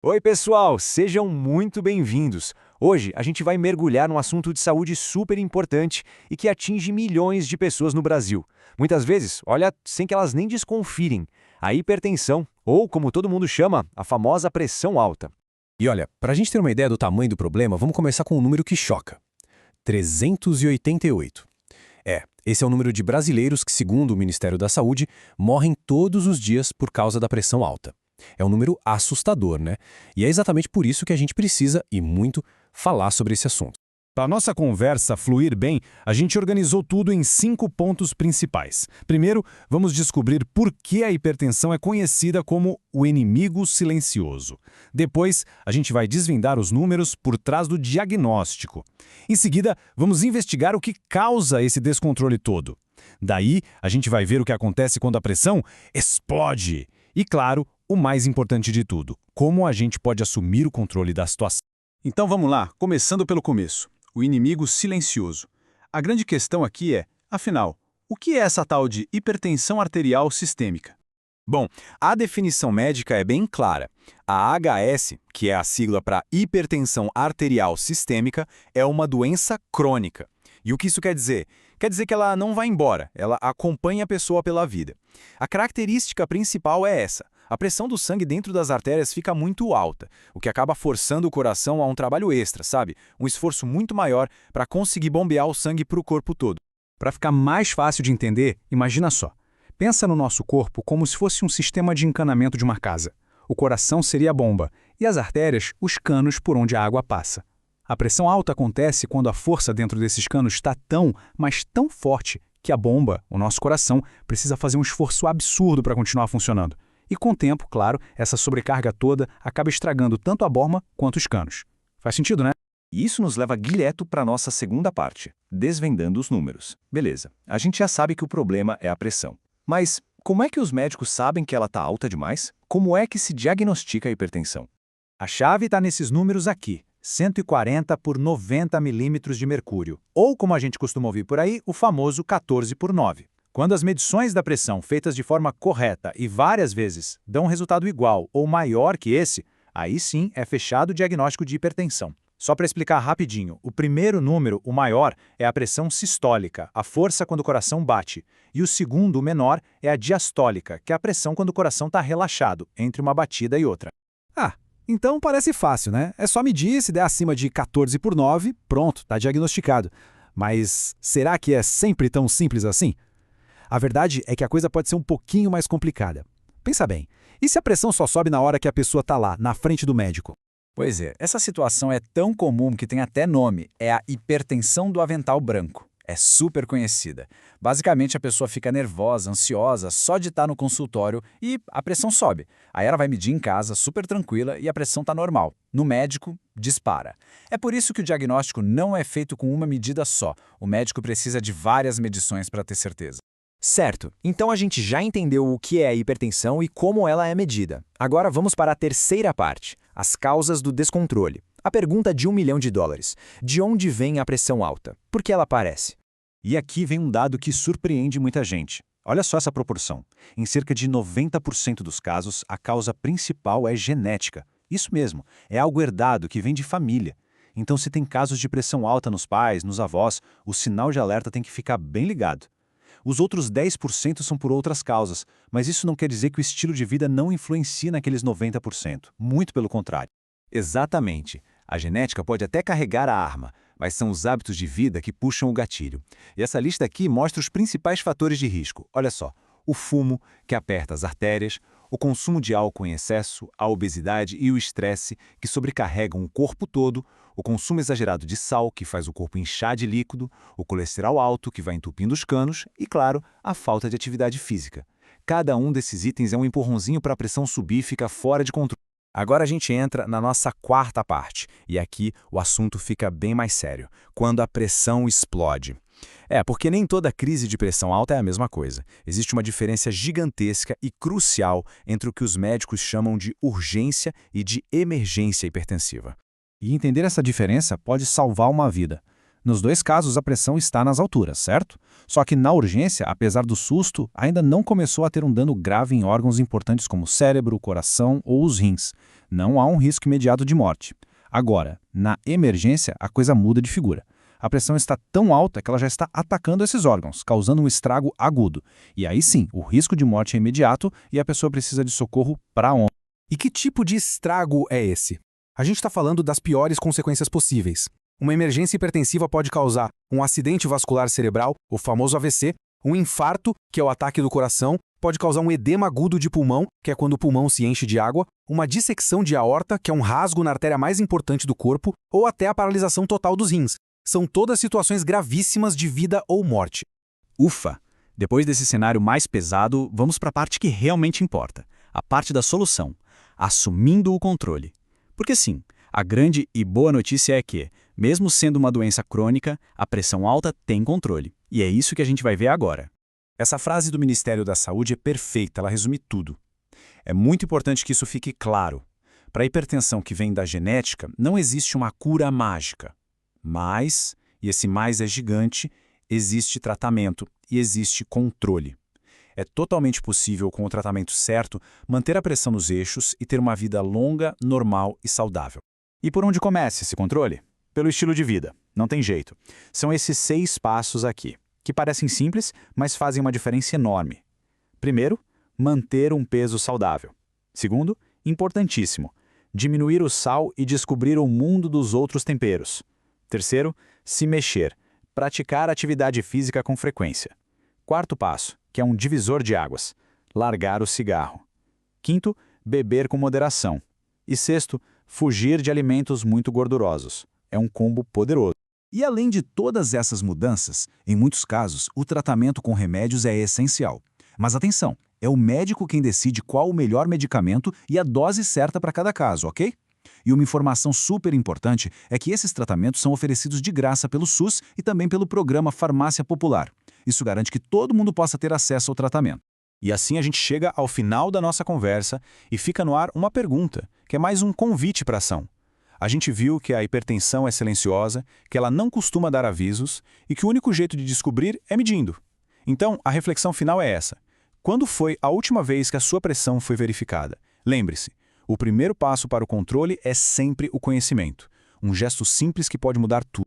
Oi, pessoal, sejam muito bem-vindos. Hoje a gente vai mergulhar num assunto de saúde super importante e que atinge milhões de pessoas no Brasil. Muitas vezes, olha, sem que elas nem desconfirem, a hipertensão, ou como todo mundo chama, a famosa pressão alta. E olha, para a gente ter uma ideia do tamanho do problema, vamos começar com um número que choca: 388. Esse é o número de brasileiros que, segundo o Ministério da Saúde, morrem todos os dias por causa da pressão alta. É um número assustador, né? E é exatamente por isso que a gente precisa, e muito, falar sobre esse assunto. Para a nossa conversa fluir bem, a gente organizou tudo em 5 pontos principais. Primeiro, vamos descobrir por que a hipertensão é conhecida como o inimigo silencioso. Depois, a gente vai desvendar os números por trás do diagnóstico. Em seguida, vamos investigar o que causa esse descontrole todo. Daí, a gente vai ver o que acontece quando a pressão explode. E, claro, o mais importante de tudo, como a gente pode assumir o controle da situação. Então vamos lá, começando pelo começo. O inimigo silencioso. A grande questão aqui é, afinal, o que é essa tal de hipertensão arterial sistêmica? Bom, a definição médica é bem clara. A HS, que é a sigla para hipertensão arterial sistêmica, é uma doença crônica. E o que isso quer dizer? Quer dizer que ela não vai embora, ela acompanha a pessoa pela vida. A característica principal é essa: a pressão do sangue dentro das artérias fica muito alta, o que acaba forçando o coração a um trabalho extra, sabe? Um esforço muito maior para conseguir bombear o sangue para o corpo todo. Para ficar mais fácil de entender, imagina só. Pensa no nosso corpo como se fosse um sistema de encanamento de uma casa. O coração seria a bomba e as artérias, os canos por onde a água passa. A pressão alta acontece quando a força dentro desses canos está tão, mas tão forte que a bomba, o nosso coração, precisa fazer um esforço absurdo para continuar funcionando. E com o tempo, claro, essa sobrecarga toda acaba estragando tanto a bomba quanto os canos. Faz sentido, né? E isso nos leva direto para a nossa segunda parte, desvendando os números. Beleza, a gente já sabe que o problema é a pressão. Mas como é que os médicos sabem que ela está alta demais? Como é que se diagnostica a hipertensão? A chave está nesses números aqui, 140 por 90 milímetros de mercúrio, ou como a gente costuma ouvir por aí, o famoso 14 por 9. Quando as medições da pressão feitas de forma correta e várias vezes dão um resultado igual ou maior que esse, aí sim é fechado o diagnóstico de hipertensão. Só para explicar rapidinho, o primeiro número, o maior, é a pressão sistólica, a força quando o coração bate, e o segundo, o menor, é a diastólica, que é a pressão quando o coração está relaxado, entre uma batida e outra. Então parece fácil, né? É só medir, se der acima de 14 por 9, pronto, está diagnosticado. Mas será que é sempre tão simples assim? A verdade é que a coisa pode ser um pouquinho mais complicada. Pensa bem, e se a pressão só sobe na hora que a pessoa está lá, na frente do médico? Pois é, essa situação é tão comum que tem até nome, é a hipertensão do avental branco. É super conhecida. Basicamente, a pessoa fica nervosa, ansiosa, só de estar no consultório e a pressão sobe. Aí ela vai medir em casa, super tranquila, e a pressão está normal. No médico, dispara. É por isso que o diagnóstico não é feito com uma medida só. O médico precisa de várias medições para ter certeza. Certo, então a gente já entendeu o que é a hipertensão e como ela é medida. Agora vamos para a terceira parte, as causas do descontrole. A pergunta de $1 milhão. De onde vem a pressão alta? Por que ela aparece? E aqui vem um dado que surpreende muita gente. Olha só essa proporção. Em cerca de 90% dos casos, a causa principal é genética. Isso mesmo, é algo herdado que vem de família. Então, se tem casos de pressão alta nos pais, nos avós, o sinal de alerta tem que ficar bem ligado. Os outros 10% são por outras causas, mas isso não quer dizer que o estilo de vida não influencia naqueles 90%. Muito pelo contrário. Exatamente. A genética pode até carregar a arma, mas são os hábitos de vida que puxam o gatilho. E essa lista aqui mostra os principais fatores de risco. Olha só: o fumo, que aperta as artérias, o consumo de álcool em excesso, a obesidade e o estresse, que sobrecarregam o corpo todo, o consumo exagerado de sal, que faz o corpo inchar de líquido, o colesterol alto, que vai entupindo os canos, e, claro, a falta de atividade física. Cada um desses itens é um empurrãozinho para a pressão subir e ficar fora de controle. Agora a gente entra na nossa quarta parte, e aqui o assunto fica bem mais sério: quando a pressão explode. Porque nem toda crise de pressão alta é a mesma coisa. Existe uma diferença gigantesca e crucial entre o que os médicos chamam de urgência e de emergência hipertensiva. E entender essa diferença pode salvar uma vida. Nos dois casos, a pressão está nas alturas, certo? Só que na urgência, apesar do susto, ainda não começou a ter um dano grave em órgãos importantes como o cérebro, o coração ou os rins. Não há um risco imediato de morte. Agora, na emergência, a coisa muda de figura. A pressão está tão alta que ela já está atacando esses órgãos, causando um estrago agudo. E aí sim, o risco de morte é imediato e a pessoa precisa de socorro para ontem. E que tipo de estrago é esse? A gente está falando das piores consequências possíveis. Uma emergência hipertensiva pode causar um acidente vascular cerebral, o famoso AVC, um infarto, que é o ataque do coração, pode causar um edema agudo de pulmão, que é quando o pulmão se enche de água, uma dissecção de aorta, que é um rasgo na artéria mais importante do corpo, ou até a paralisação total dos rins. São todas situações gravíssimas de vida ou morte. Ufa! Depois desse cenário mais pesado, vamos para a parte que realmente importa, a parte da solução, assumindo o controle. Porque sim, a grande e boa notícia é que, mesmo sendo uma doença crônica, a pressão alta tem controle. E é isso que a gente vai ver agora. Essa frase do Ministério da Saúde é perfeita, ela resume tudo. É muito importante que isso fique claro. Para a hipertensão que vem da genética, não existe uma cura mágica. Mas, e esse mais é gigante, existe tratamento e existe controle. É totalmente possível, com o tratamento certo, manter a pressão nos eixos e ter uma vida longa, normal e saudável. E por onde começa esse controle? Pelo estilo de vida. Não tem jeito. São esses 6 passos aqui, que parecem simples, mas fazem uma diferença enorme. Primeiro, manter um peso saudável. Segundo, importantíssimo, diminuir o sal e descobrir o mundo dos outros temperos. Terceiro, se mexer, praticar atividade física com frequência. Quarto passo, que é um divisor de águas, largar o cigarro. Quinto, beber com moderação. E sexto, fugir de alimentos muito gordurosos. É um combo poderoso. E além de todas essas mudanças, em muitos casos, o tratamento com remédios é essencial. Mas atenção, é o médico quem decide qual o melhor medicamento e a dose certa para cada caso, ok? E uma informação super importante é que esses tratamentos são oferecidos de graça pelo SUS e também pelo programa Farmácia Popular. Isso garante que todo mundo possa ter acesso ao tratamento. E assim a gente chega ao final da nossa conversa e fica no ar uma pergunta, que é mais um convite para ação. A gente viu que a hipertensão é silenciosa, que ela não costuma dar avisos e que o único jeito de descobrir é medindo. Então, a reflexão final é essa. Quando foi a última vez que a sua pressão foi verificada? Lembre-se, o primeiro passo para o controle é sempre o conhecimento. Um gesto simples que pode mudar tudo.